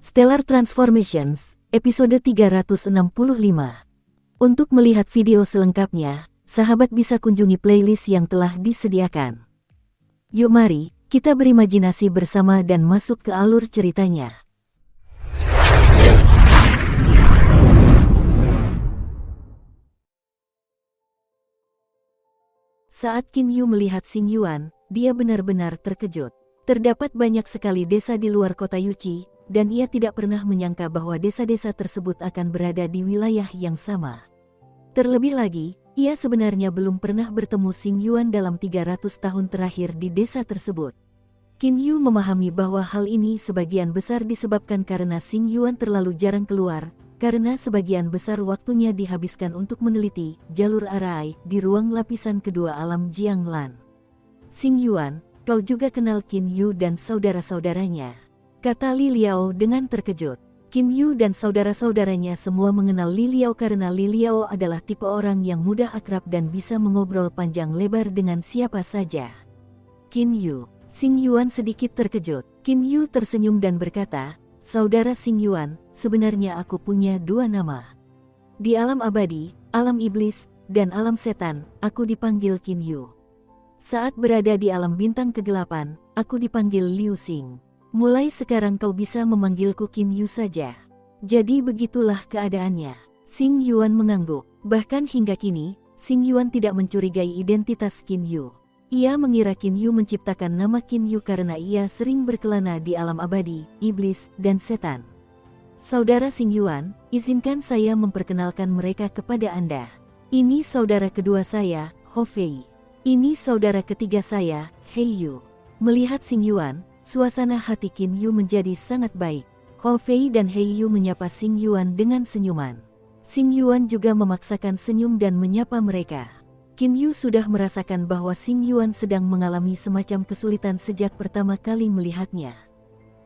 Stellar Transformations, episode 365. Untuk melihat video selengkapnya, sahabat bisa kunjungi playlist yang telah disediakan. Yuk mari, kita berimajinasi bersama dan masuk ke alur ceritanya. Saat Qin Yu melihat Xing Yuan, dia benar-benar terkejut. Terdapat banyak sekali desa di luar kota Yuqi, dan ia tidak pernah menyangka bahwa desa-desa tersebut akan berada di wilayah yang sama. Terlebih lagi, ia sebenarnya belum pernah bertemu Xing Yuan dalam 300 tahun terakhir di desa tersebut. Qin Yu memahami bahwa hal ini sebagian besar disebabkan karena Xing Yuan terlalu jarang keluar, karena sebagian besar waktunya dihabiskan untuk meneliti jalur arai di ruang lapisan kedua alam Jianglan. Xing Yuan, kau juga kenal Qin Yu dan saudara-saudaranya, kata Li Liao dengan terkejut. Qin Yu dan saudara-saudaranya semua mengenal Li Liao karena Li Liao adalah tipe orang yang mudah akrab dan bisa mengobrol panjang lebar dengan siapa saja. Qin Yu, Xing Yuan sedikit terkejut. Qin Yu tersenyum dan berkata, "Saudara Xing Yuan, sebenarnya aku punya dua nama. Di alam abadi, alam iblis, dan alam setan, aku dipanggil Qin Yu. Saat berada di alam bintang kegelapan, aku dipanggil Liu Xing. Mulai sekarang kau bisa memanggilku Qin Yu saja." Jadi begitulah keadaannya. Xing Yuan mengangguk. Bahkan hingga kini, Xing Yuan tidak mencurigai identitas Qin Yu. Ia mengira Qin Yu menciptakan nama Qin Yu karena ia sering berkelana di alam abadi, iblis, dan setan. Saudara Xing Yuan, izinkan saya memperkenalkan mereka kepada Anda. Ini saudara kedua saya, Hou Fei. Ini saudara ketiga saya, He Yu. Melihat Xing Yuan, suasana hati Qin Yu menjadi sangat baik. Hou Fei dan He Yu menyapa Xing Yuan dengan senyuman. Xing Yuan juga memaksakan senyum dan menyapa mereka. Qin Yu sudah merasakan bahwa Xing Yuan sedang mengalami semacam kesulitan sejak pertama kali melihatnya.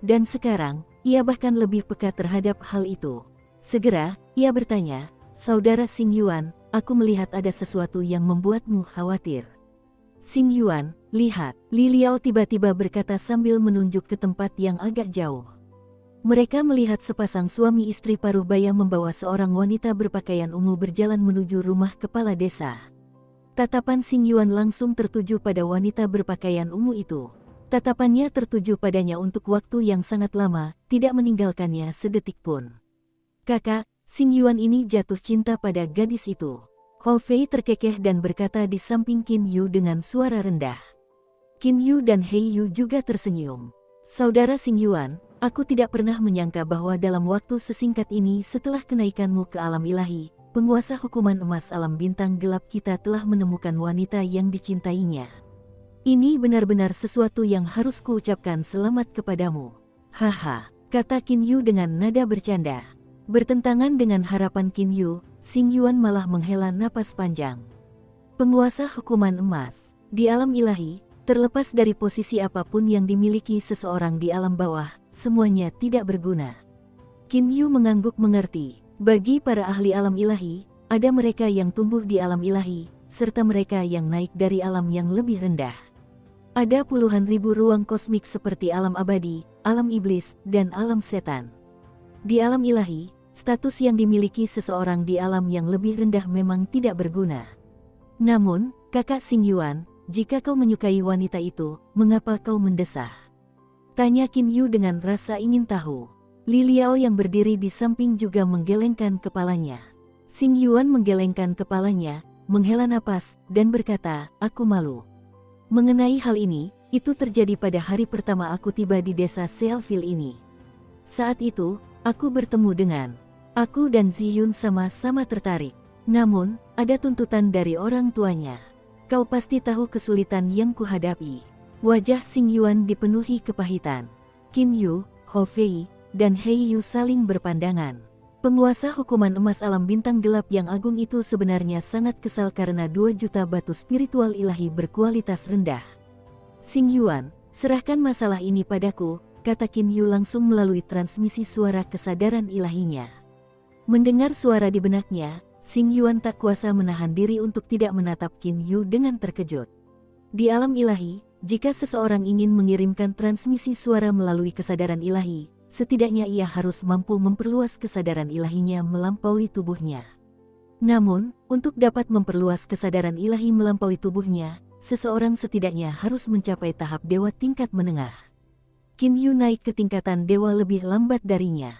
Dan sekarang, ia bahkan lebih peka terhadap hal itu. Segera, ia bertanya, "Saudara Xing Yuan, aku melihat ada sesuatu yang membuatmu khawatir." Xing Yuan, lihat, Li Liao tiba-tiba berkata sambil menunjuk ke tempat yang agak jauh. Mereka melihat sepasang suami istri paruh baya membawa seorang wanita berpakaian ungu berjalan menuju rumah kepala desa. Tatapan Xing Yuan langsung tertuju pada wanita berpakaian ungu itu. Tatapannya tertuju padanya untuk waktu yang sangat lama, tidak meninggalkannya sedetik pun. "Kakak, Xing Yuan ini jatuh cinta pada gadis itu." Hou Fei terkekeh dan berkata di samping Qin Yu dengan suara rendah. Qin Yu dan He Yu juga tersenyum. "Saudara Xing Yuan, aku tidak pernah menyangka bahwa dalam waktu sesingkat ini setelah kenaikanmu ke alam ilahi, penguasa hukuman emas alam bintang gelap kita telah menemukan wanita yang dicintainya. Ini benar-benar sesuatu yang harus kuucapkan selamat kepadamu." "Haha," kata Qin Yu dengan nada bercanda. Bertentangan dengan harapan Qin Yu, Xing Yuan malah menghela napas panjang. Penguasa hukuman emas. Di alam ilahi, terlepas dari posisi apapun yang dimiliki seseorang di alam bawah, semuanya tidak berguna. Qin Yu mengangguk mengerti. Bagi para ahli alam ilahi, ada mereka yang tumbuh di alam ilahi, serta mereka yang naik dari alam yang lebih rendah. Ada puluhan ribu ruang kosmik seperti alam abadi, alam iblis, dan alam setan. Di alam ilahi, status yang dimiliki seseorang di alam yang lebih rendah memang tidak berguna. Namun, kakak Xing Yuan, jika kau menyukai wanita itu, mengapa kau mendesah? Tanya Qin Yu dengan rasa ingin tahu. Li Liao yang berdiri di samping juga menggelengkan kepalanya. Xing Yuan menggelengkan kepalanya, menghela napas, dan berkata, "Aku malu. Mengenai hal ini, itu terjadi pada hari pertama aku tiba di desa Sealville ini. Saat itu, aku bertemu dengan aku dan Ziyun sama-sama tertarik. Namun, ada tuntutan dari orang tuanya. Kau pasti tahu kesulitan yang kuhadapi." Wajah Xing Yuan dipenuhi kepahitan. Qin Yu, Hou Fei, dan He Yu saling berpandangan. Penguasa hukuman emas alam bintang gelap yang agung itu sebenarnya sangat kesal karena 2 juta batu spiritual ilahi berkualitas rendah. "Xing Yuan, serahkan masalah ini padaku," kata Qin Yu langsung melalui transmisi suara kesadaran ilahinya. Mendengar suara di benaknya, Xing Yuan tak kuasa menahan diri untuk tidak menatap Qin Yu dengan terkejut. Di alam ilahi, jika seseorang ingin mengirimkan transmisi suara melalui kesadaran ilahi, setidaknya ia harus mampu memperluas kesadaran ilahinya melampaui tubuhnya. Namun, untuk dapat memperluas kesadaran ilahi melampaui tubuhnya, seseorang setidaknya harus mencapai tahap dewa tingkat menengah. Qin Yu naik ke tingkatan dewa lebih lambat darinya.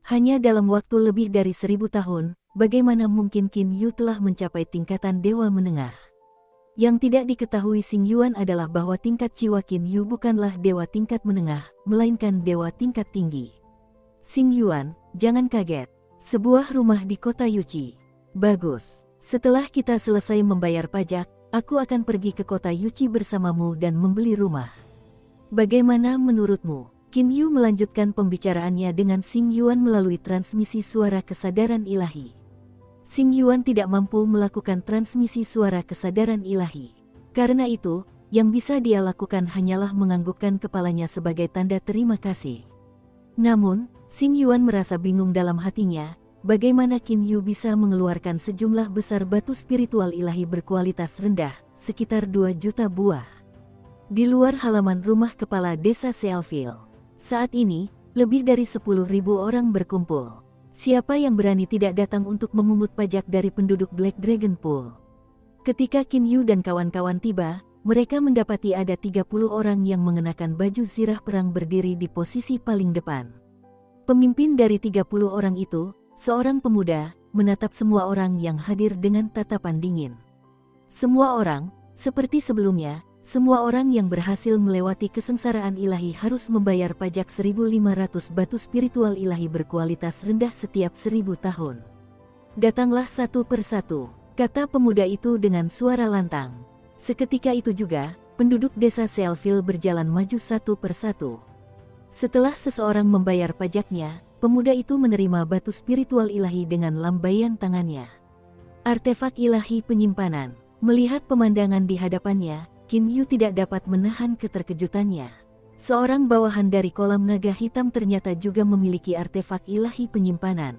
Hanya dalam waktu lebih dari 1000 tahun, bagaimana mungkin Qin Yu telah mencapai tingkatan dewa menengah? Yang tidak diketahui Xing Yuan adalah bahwa tingkat jiwa Qin Yu bukanlah dewa tingkat menengah, melainkan dewa tingkat tinggi. Xing Yuan, jangan kaget. Sebuah rumah di kota Yuqi. Bagus. Setelah kita selesai membayar pajak, aku akan pergi ke kota Yuqi bersamamu dan membeli rumah. Bagaimana menurutmu? Qin Yu melanjutkan pembicaraannya dengan Xing Yuan melalui transmisi suara kesadaran ilahi. Xing Yuan tidak mampu melakukan transmisi suara kesadaran ilahi. Karena itu, yang bisa dia lakukan hanyalah menganggukkan kepalanya sebagai tanda terima kasih. Namun, Xing Yuan merasa bingung dalam hatinya, bagaimana Qin Yu bisa mengeluarkan sejumlah besar batu spiritual ilahi berkualitas rendah, sekitar 2 juta buah. Di luar halaman rumah kepala desa Sealville. Saat ini, lebih dari 10.000 orang berkumpul. Siapa yang berani tidak datang untuk memungut pajak dari penduduk Black Dragon Pool? Ketika Qin Yu dan kawan-kawan tiba, mereka mendapati ada 30 orang yang mengenakan baju zirah perang berdiri di posisi paling depan. Pemimpin dari 30 orang itu, seorang pemuda, menatap semua orang yang hadir dengan tatapan dingin. Semua orang, seperti sebelumnya, semua orang yang berhasil melewati kesengsaraan ilahi harus membayar pajak 1.500 batu spiritual ilahi berkualitas rendah setiap 1000 tahun. Datanglah satu persatu, kata pemuda itu dengan suara lantang. Seketika itu juga, penduduk desa Sealville berjalan maju satu persatu. Setelah seseorang membayar pajaknya, pemuda itu menerima batu spiritual ilahi dengan lambaian tangannya. Artefak ilahi penyimpanan. Melihat pemandangan di hadapannya, Qin Yu tidak dapat menahan keterkejutannya. Seorang bawahan dari kolam naga hitam ternyata juga memiliki artefak ilahi penyimpanan.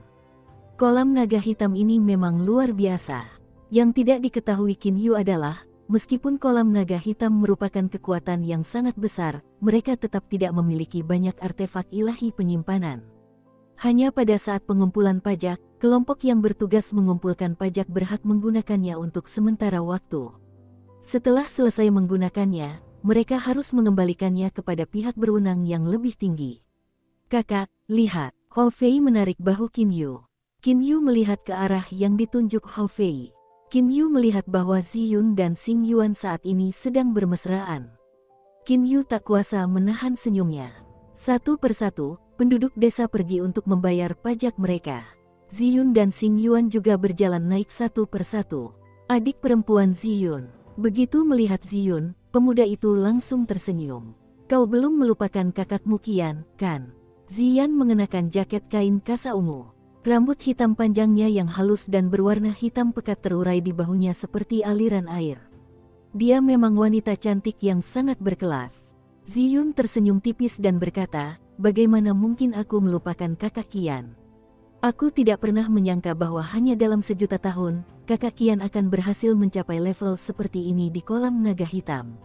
Kolam naga hitam ini memang luar biasa. Yang tidak diketahui Qin Yu adalah, meskipun kolam naga hitam merupakan kekuatan yang sangat besar, mereka tetap tidak memiliki banyak artefak ilahi penyimpanan. Hanya pada saat pengumpulan pajak, kelompok yang bertugas mengumpulkan pajak berhak menggunakannya untuk sementara waktu. Setelah selesai menggunakannya, mereka harus mengembalikannya kepada pihak berwenang yang lebih tinggi. Kakak, lihat, Hou Fei menarik bahu Qin Yu. Qin Yu melihat ke arah yang ditunjuk Hou Fei. Qin Yu melihat bahwa Ziyun dan Xing Yuan saat ini sedang bermesraan. Qin Yu tak kuasa menahan senyumnya. Satu persatu, penduduk desa pergi untuk membayar pajak mereka. Ziyun dan Xing Yuan juga berjalan naik satu persatu. Adik perempuan Ziyun. Begitu melihat Ziyun, pemuda itu langsung tersenyum. Kau belum melupakan kakakmu Qian, kan? Ziyan mengenakan jaket kain kasa ungu. Rambut hitam panjangnya yang halus dan berwarna hitam pekat terurai di bahunya seperti aliran air. Dia memang wanita cantik yang sangat berkelas. Ziyun tersenyum tipis dan berkata, bagaimana mungkin aku melupakan kakak Qian? Aku tidak pernah menyangka bahwa hanya dalam 1.000.000 tahun, kakak Qian akan berhasil mencapai level seperti ini di kolam naga hitam.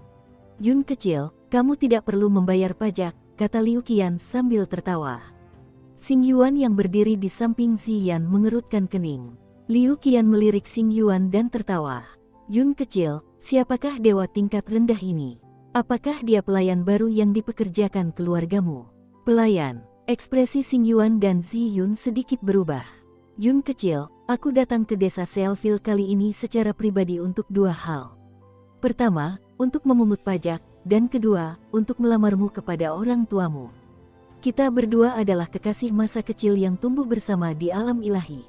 Yun kecil, kamu tidak perlu membayar pajak, kata Liu Qian sambil tertawa. Xing Yuan yang berdiri di samping Ziyan mengerutkan kening. Liu Qian melirik Xing Yuan dan tertawa. Yun kecil, siapakah dewa tingkat rendah ini? Apakah dia pelayan baru yang dipekerjakan keluargamu? Pelayan. Ekspresi Xing Yuan dan Ziyun sedikit berubah. Yun kecil, aku datang ke desa Sealville kali ini secara pribadi untuk 2 hal. Pertama, untuk memungut pajak, dan kedua, untuk melamarmu kepada orang tuamu. Kita berdua adalah kekasih masa kecil yang tumbuh bersama di alam ilahi.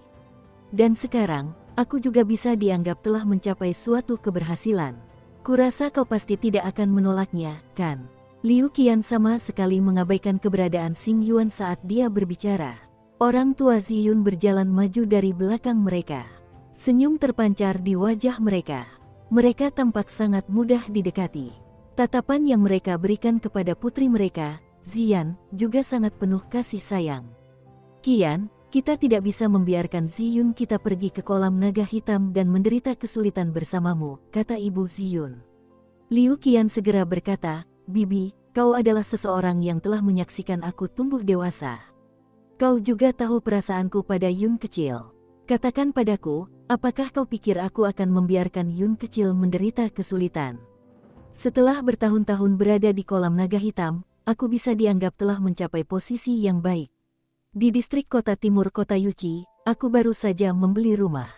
Dan sekarang, aku juga bisa dianggap telah mencapai suatu keberhasilan. Kurasa kau pasti tidak akan menolaknya, kan? Liu Qian sama sekali mengabaikan keberadaan Xing Yuan saat dia berbicara. Orang tua Ziyun berjalan maju dari belakang mereka. Senyum terpancar di wajah mereka. Mereka tampak sangat mudah didekati. Tatapan yang mereka berikan kepada putri mereka, Ziyan, juga sangat penuh kasih sayang. Qian, kita tidak bisa membiarkan Ziyun kita pergi ke kolam naga hitam dan menderita kesulitan bersamamu, kata ibu Ziyun. Liu Qian segera berkata, Bibi, kau adalah seseorang yang telah menyaksikan aku tumbuh dewasa. Kau juga tahu perasaanku pada Yun kecil. Katakan padaku, apakah kau pikir aku akan membiarkan Yun kecil menderita kesulitan? Setelah bertahun-tahun berada di kolam naga hitam, aku bisa dianggap telah mencapai posisi yang baik. Di distrik kota timur kota Yuchi, aku baru saja membeli rumah.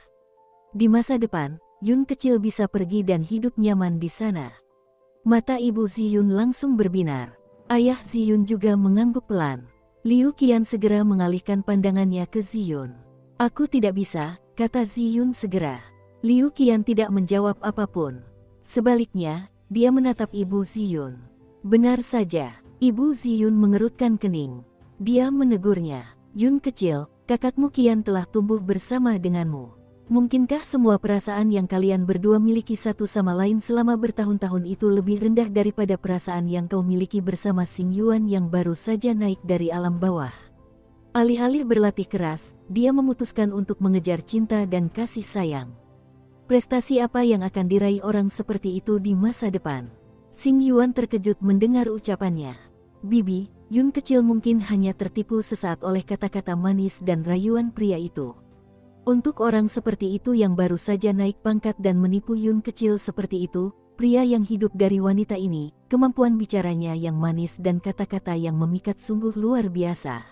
Di masa depan, Yun kecil bisa pergi dan hidup nyaman di sana. Mata ibu Ziyun langsung berbinar. Ayah Ziyun juga mengangguk pelan. Liu Qian segera mengalihkan pandangannya ke Ziyun. Aku tidak bisa, kata Ziyun segera. Liu Qian tidak menjawab apapun. Sebaliknya, dia menatap ibu Ziyun. Benar saja, ibu Ziyun mengerutkan kening. Dia menegurnya. Yun kecil, kakakmu Qian telah tumbuh bersama denganmu. Mungkinkah semua perasaan yang kalian berdua miliki satu sama lain selama bertahun-tahun itu lebih rendah daripada perasaan yang kau miliki bersama Xing Yuan yang baru saja naik dari alam bawah? Alih-alih berlatih keras, dia memutuskan untuk mengejar cinta dan kasih sayang. Prestasi apa yang akan diraih orang seperti itu di masa depan? Xing Yuan terkejut mendengar ucapannya. Bibi, Yun kecil mungkin hanya tertipu sesaat oleh kata-kata manis dan rayuan pria itu. Untuk orang seperti itu yang baru saja naik pangkat dan menipu Yun kecil seperti itu, pria yang hidup dari wanita ini, kemampuan bicaranya yang manis dan kata-kata yang memikat sungguh luar biasa.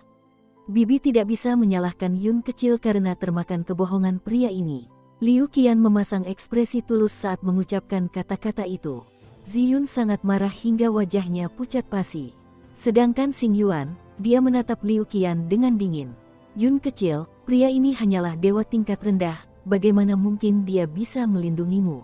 Bibi tidak bisa menyalahkan Yun kecil karena termakan kebohongan pria ini. Liu Qian memasang ekspresi tulus saat mengucapkan kata-kata itu. Ziyun sangat marah hingga wajahnya pucat pasi. Sedangkan Xing Yuan, dia menatap Liu Qian dengan dingin. Yun kecil, pria ini hanyalah dewa tingkat rendah, bagaimana mungkin dia bisa melindungimu?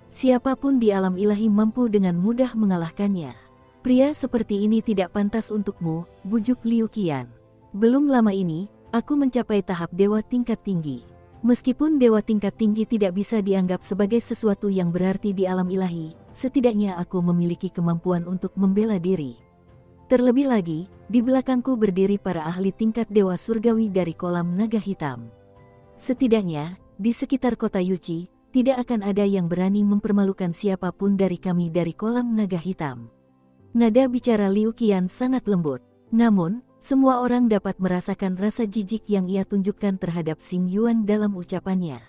Siapapun di alam ilahi mampu dengan mudah mengalahkannya. Pria seperti ini tidak pantas untukmu, bujuk Liu Qian. Belum lama ini, aku mencapai tahap dewa tingkat tinggi. Meskipun dewa tingkat tinggi tidak bisa dianggap sebagai sesuatu yang berarti di alam ilahi, setidaknya aku memiliki kemampuan untuk membela diri. Terlebih lagi, di belakangku berdiri para ahli tingkat dewa surgawi dari kolam naga hitam. Setidaknya, di sekitar kota Yuchi, tidak akan ada yang berani mempermalukan siapapun dari kami dari kolam naga hitam. Nada bicara Liu Qian sangat lembut. Namun, semua orang dapat merasakan rasa jijik yang ia tunjukkan terhadap Xing Yuan dalam ucapannya.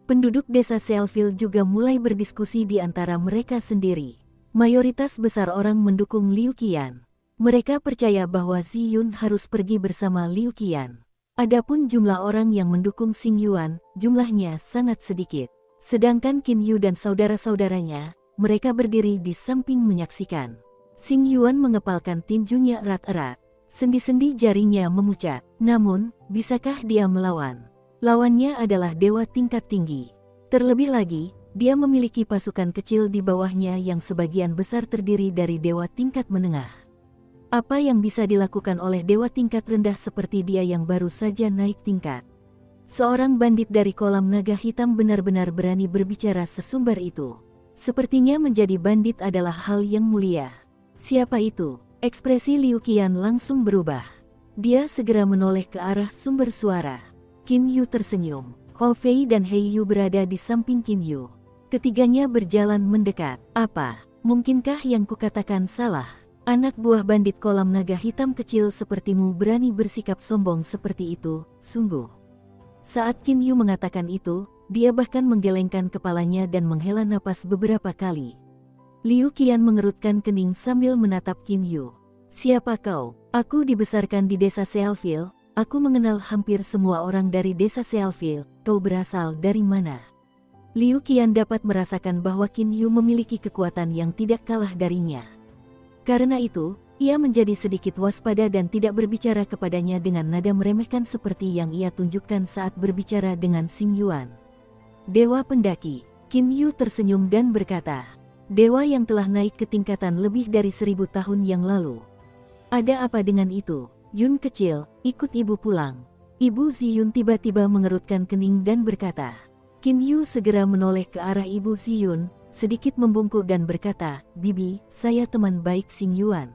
Penduduk desa Selfil juga mulai berdiskusi di antara mereka sendiri. Mayoritas besar orang mendukung Liu Qian. Mereka percaya bahwa Ziyun harus pergi bersama Liu Qian. Adapun jumlah orang yang mendukung Xing Yuan, jumlahnya sangat sedikit. Sedangkan Qin Yu dan saudara-saudaranya, mereka berdiri di samping menyaksikan. Xing Yuan mengepalkan tinjunya erat-erat. Sendi-sendi jarinya memucat. Namun, bisakah dia melawan? Lawannya adalah dewa tingkat tinggi. Terlebih lagi, dia memiliki pasukan kecil di bawahnya yang sebagian besar terdiri dari dewa tingkat menengah. Apa yang bisa dilakukan oleh dewa tingkat rendah seperti dia yang baru saja naik tingkat? Seorang bandit dari kolam naga hitam benar-benar berani berbicara sesumbar itu. Sepertinya menjadi bandit adalah hal yang mulia. Siapa itu? Ekspresi Liu Qian langsung berubah. Dia segera menoleh ke arah sumber suara. Qin Yu tersenyum. Hou Fei dan Hei Yu berada di samping Qin Yu. Ketiganya berjalan mendekat. Apa? Mungkinkah yang kukatakan salah? Anak buah bandit kolam naga hitam kecil sepertimu berani bersikap sombong seperti itu, sungguh. Saat Qin Yu mengatakan itu, dia bahkan menggelengkan kepalanya dan menghela napas beberapa kali. Liu Qian mengerutkan kening sambil menatap Qin Yu. Siapa kau? Aku dibesarkan di desa Selfil, aku mengenal hampir semua orang dari desa Selfil, kau berasal dari mana? Liu Qian dapat merasakan bahwa Qin Yu memiliki kekuatan yang tidak kalah darinya. Karena itu, ia menjadi sedikit waspada dan tidak berbicara kepadanya dengan nada meremehkan seperti yang ia tunjukkan saat berbicara dengan Xing Yuan. Dewa pendaki, Qin Yu tersenyum dan berkata, dewa yang telah naik ke tingkatan lebih dari 1000 tahun yang lalu. Ada apa dengan itu? Yun kecil, ikut ibu pulang. Ibu Ziyun tiba-tiba mengerutkan kening dan berkata. Qin Yu segera menoleh ke arah ibu Ziyun, sedikit membungkuk dan berkata, Bibi, saya teman baik Xing Yuan.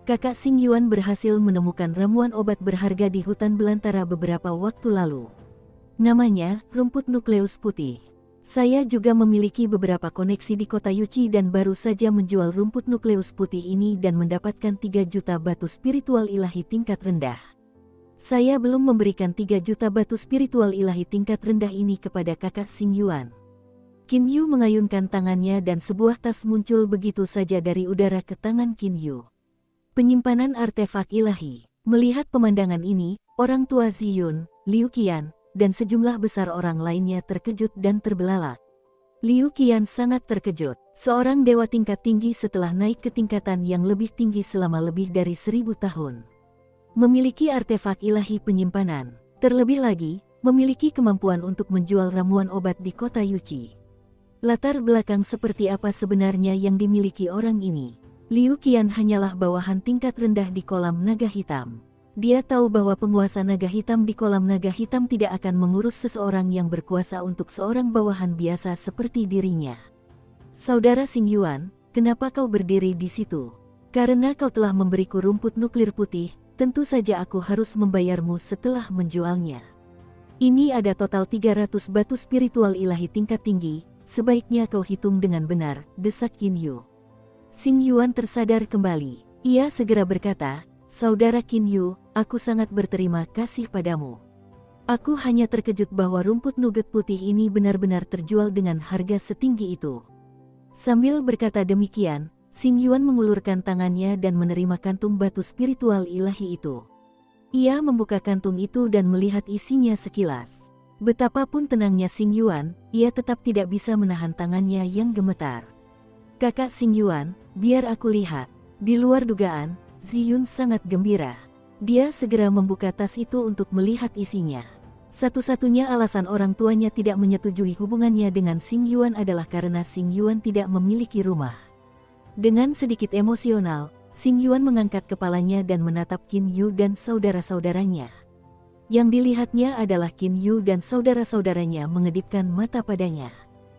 Kakak Xing Yuan berhasil menemukan ramuan obat berharga di hutan belantara beberapa waktu lalu. Namanya, rumput nukleus putih. Saya juga memiliki beberapa koneksi di kota Yuchi dan baru saja menjual rumput nukleus putih ini dan mendapatkan 3 juta batu spiritual ilahi tingkat rendah. Saya belum memberikan 3 juta batu spiritual ilahi tingkat rendah ini kepada kakak Xingyuan. Qin Yu mengayunkan tangannya dan sebuah tas muncul begitu saja dari udara ke tangan Qin Yu. Penyimpanan artefak ilahi. Melihat pemandangan ini, orang tua Ziyun, Liu Qian, dan sejumlah besar orang lainnya terkejut dan terbelalak. Liu Qian sangat terkejut. Seorang dewa tingkat tinggi setelah naik ke tingkatan yang lebih tinggi selama lebih dari 1000 tahun. Memiliki artefak ilahi penyimpanan. Terlebih lagi, memiliki kemampuan untuk menjual ramuan obat di kota Yuchi. Latar belakang seperti apa sebenarnya yang dimiliki orang ini? Liu Qian hanyalah bawahan tingkat rendah di kolam naga hitam. Dia tahu bahwa penguasa naga hitam di kolam naga hitam tidak akan mengurus seseorang yang berkuasa untuk seorang bawahan biasa seperti dirinya. Saudara Xingyuan, kenapa kau berdiri di situ? Karena kau telah memberiku rumput nuklir putih, tentu saja aku harus membayarmu setelah menjualnya. Ini ada total 300 batu spiritual ilahi tingkat tinggi, sebaiknya kau hitung dengan benar, desak Qin Yu. Xingyuan tersadar kembali. Ia segera berkata, Saudara Qin Yu, aku sangat berterima kasih padamu. Aku hanya terkejut bahwa rumput nugget putih ini benar-benar terjual dengan harga setinggi itu. Sambil berkata demikian, Xingyuan mengulurkan tangannya dan menerima kantung batu spiritual ilahi itu. Ia membuka kantung itu dan melihat isinya sekilas. Betapapun tenangnya Xingyuan, ia tetap tidak bisa menahan tangannya yang gemetar. Kakak Xingyuan, biar aku lihat. Di luar dugaan, Ziyun sangat gembira. Dia segera membuka tas itu untuk melihat isinya. Satu-satunya alasan orang tuanya tidak menyetujui hubungannya dengan Xingyuan adalah karena Xingyuan tidak memiliki rumah. Dengan sedikit emosional, Xingyuan mengangkat kepalanya dan menatap Qin Yu dan saudara-saudaranya. Yang dilihatnya adalah Qin Yu dan saudara-saudaranya mengedipkan mata padanya.